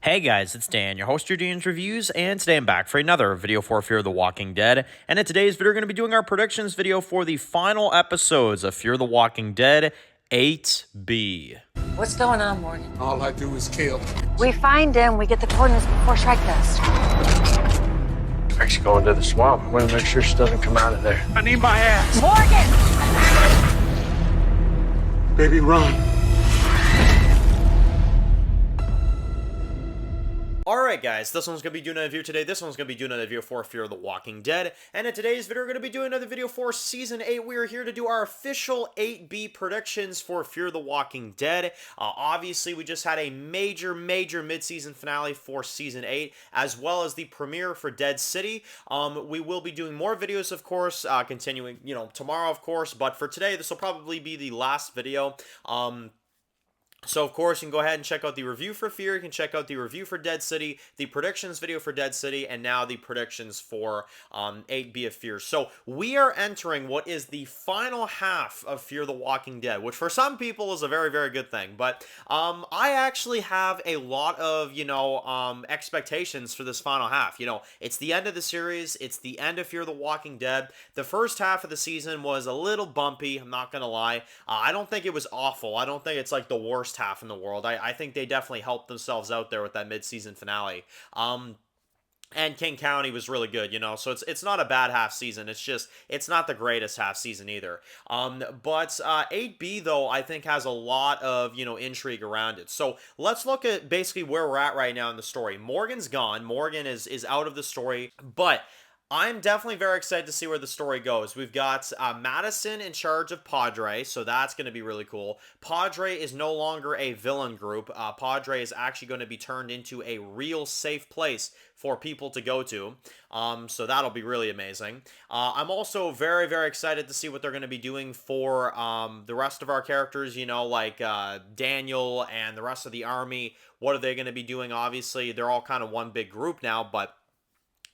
Hey guys, it's Dan, your host of your Dan's Reviews, and today I'm back for another video for Fear the Walking Dead. And in today's video, we're going to be doing our predictions video for the final episodes of Fear the Walking Dead 8B. What's going on, Morgan? All I do is kill. We find him, we get the coordinates before Shrike does. Shrike's going to the swamp. I want to make sure she doesn't come out of there. I need my ass. Morgan! Baby, run. Alright guys, this one's going to be doing another video today. This one's going to be doing another video for Fear the Walking Dead. And in today's video, we're going to be doing another video for Season 8. We are here to do our official 8B predictions for Fear the Walking Dead. Obviously, we just had a major mid-season finale for Season 8, as well as the premiere for Dead City. We will be doing more videos, of course, continuing, tomorrow, of course. But for today, this will probably be the last video. So, of course, you can go ahead and check out the review for Fear. You can check out the review for Dead City, the predictions video for Dead City, and now the predictions for 8B of Fear. So, we are entering what is the final half of Fear the Walking Dead, which for some people is a very good thing. But I actually have a lot of, expectations for this final half. It's the end of the series. It's the end of Fear the Walking Dead. The first half of the season was a little bumpy. I'm not going to lie. I don't think it was awful. I don't think it's like the worst half in the world. I think they definitely helped themselves out there with that mid-season finale. And King County was really good, so it's not a bad half season. It's not the greatest half season either. But 8B, though, I think has a lot of, intrigue around it. So let's look at basically where we're at right now in the story. Morgan's gone. Morgan is out of the story, but I'm definitely very excited to see where the story goes. We've got Madison in charge of Padre, so that's going to be really cool. Padre is no longer a villain group. Padre is actually going to be turned into a real safe place for people to go to. So that'll be really amazing. I'm also very excited to see what they're going to be doing for the rest of our characters, like Daniel and the rest of the army. What are they going to be doing? Obviously, they're all kind of one big group now, but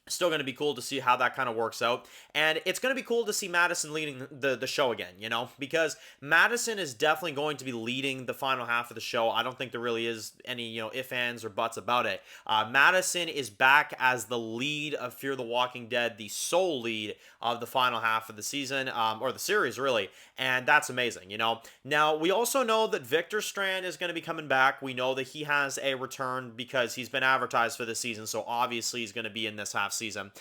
still going to be cool to see how that kind of works out. And it's going to be cool to see Madison leading the show again, because Madison is definitely going to be leading the final half of the show. I don't think there really is any, ifs, ands, or buts about it. Madison is back as the lead of Fear the Walking Dead, the sole lead of the final half of the season, or the series, really. And that's amazing, Now, we also know that Victor Strand is going to be coming back. We know that he has a return because he's been advertised for this season, so obviously he's going to be in this half season.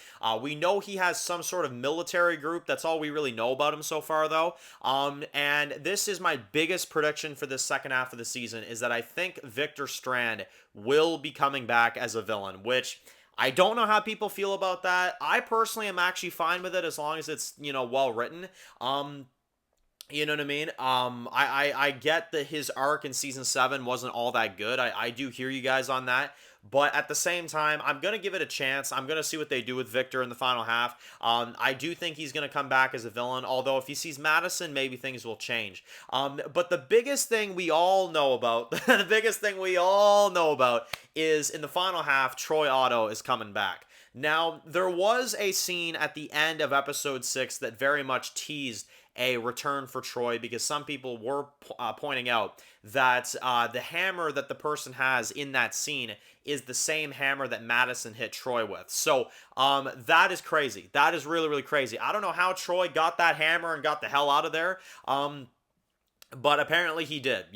We know he has some sort of military group. That's all we really know about him so far, though. And this is my biggest prediction for this second half of the season, is that I think Victor Strand will be coming back as a villain, which I don't know how people feel about that. I personally am actually fine with it as long as it's, well written. You know what I mean? I get that his arc in season 7 wasn't all that good. I do hear you guys on that. But at the same time, I'm going to give it a chance. I'm going to see what they do with Victor in the final half. I do think he's going to come back as a villain, although if he sees Madison, maybe things will change. But the biggest thing we all know about, is in the final half, Troy Otto is coming back. Now, there was a scene at the end of episode 6 that very much teased a return for Troy, because some people were pointing out that the hammer that the person has in that scene is the same hammer that Madison hit Troy with. So that is crazy. That is really crazy. I don't know how Troy got that hammer and got the hell out of there. But apparently he did,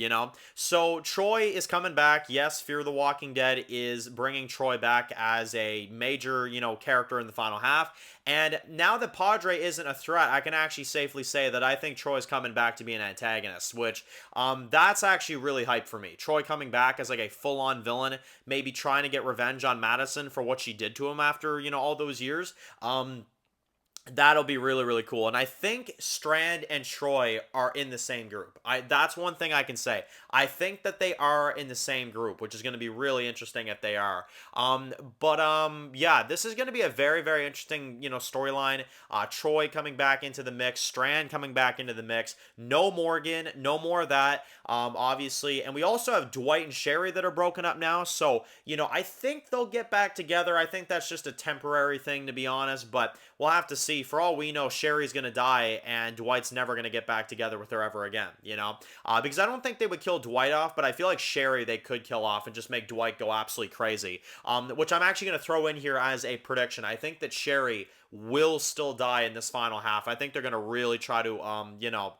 So Troy is coming back. Yes, Fear the Walking Dead is bringing Troy back as a major, character in the final half. And now that Padre isn't a threat, I can actually safely say that I think Troy's coming back to be an antagonist, which that's actually really hype for me. Troy coming back as like a full-on villain, maybe trying to get revenge on Madison for what she did to him after, all those years. That'll be really cool. And I think Strand and Troy are in the same group. That's one thing I can say. I think that they are in the same group, which is going to be really interesting if they are. Yeah, this is going to be a very interesting, storyline. Troy coming back into the mix, Strand coming back into the mix. No Morgan, no more of that, obviously. And we also have Dwight and Sherry that are broken up now. So, I think they'll get back together. I think that's just a temporary thing, to be honest, but we'll have to see. see, for all we know, Sherry's gonna die and Dwight's never gonna get back together with her ever again, you know? Because I don't think they would kill Dwight off, but I feel like Sherry they could kill off and just make Dwight go absolutely crazy. Which I'm actually gonna throw in here as a prediction. I think that Sherry will still die in this final half. I think they're gonna really try to, you know,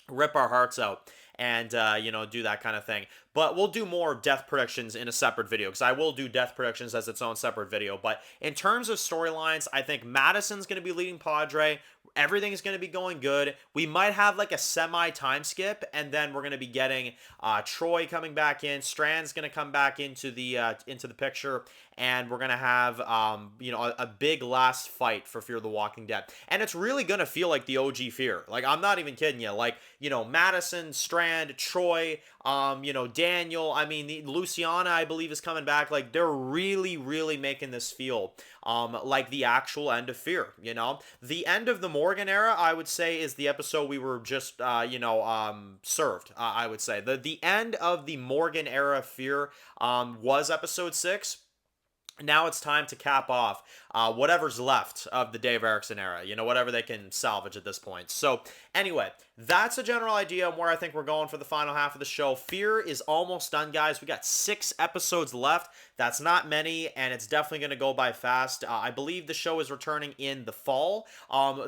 rip our hearts out and, you know, do that kind of thing. But we'll do more death predictions in a separate video, because I will do death predictions as its own separate video. But in terms of storylines, I think Madison's going to be leading Padre. Everything's going to be going good. We might have like a semi-time skip, and then we're going to be getting Troy coming back in. Strand's going to come back into the picture, and we're going to have, you know, a big last fight for Fear the Walking Dead. And it's really going to feel like the OG Fear. Like, I'm not even kidding you. Like, you know, Madison, Strand, Troy, you know, Daniel, I mean, Luciana, I believe, is coming back. Like, they're really, really making this feel like the actual end of Fear, you know? The end of the Morgan era, I would say, is the episode we were just, you know, served, I would say. The end of the Morgan era Fear was episode 6. Now it's time to cap off whatever's left of the Dave Erickson era, you know, whatever they can salvage at this point. So anyway, that's a general idea on where I think we're going for the final half of the show. Fear is almost done, guys. We got 6 episodes left. That's not many, and it's definitely going to go by fast. I believe the show is returning in the fall.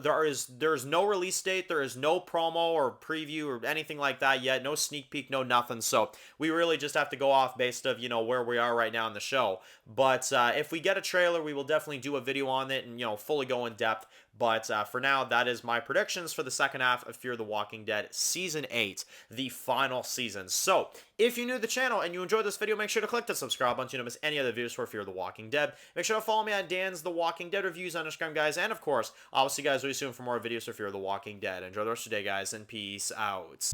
There's no release date. There is no promo or preview or anything like that yet. No sneak peek, no nothing. So we really just have to go off based of, you know, where we are right now in the show. But if we get a trailer, we will definitely do a video on it and, you know, fully go in depth. But for now, that is my predictions for the second half of Fear the Walking Dead Season 8, the final season. So, if you're new to the channel and you enjoyed this video, make sure to click the subscribe button so you don't miss any other videos for Fear the Walking Dead. Make sure to follow me on Dan's The Walking Dead Reviews on Instagram, guys. And, of course, I'll see you guys really soon for more videos for Fear the Walking Dead. Enjoy the rest of your day, guys, and peace out.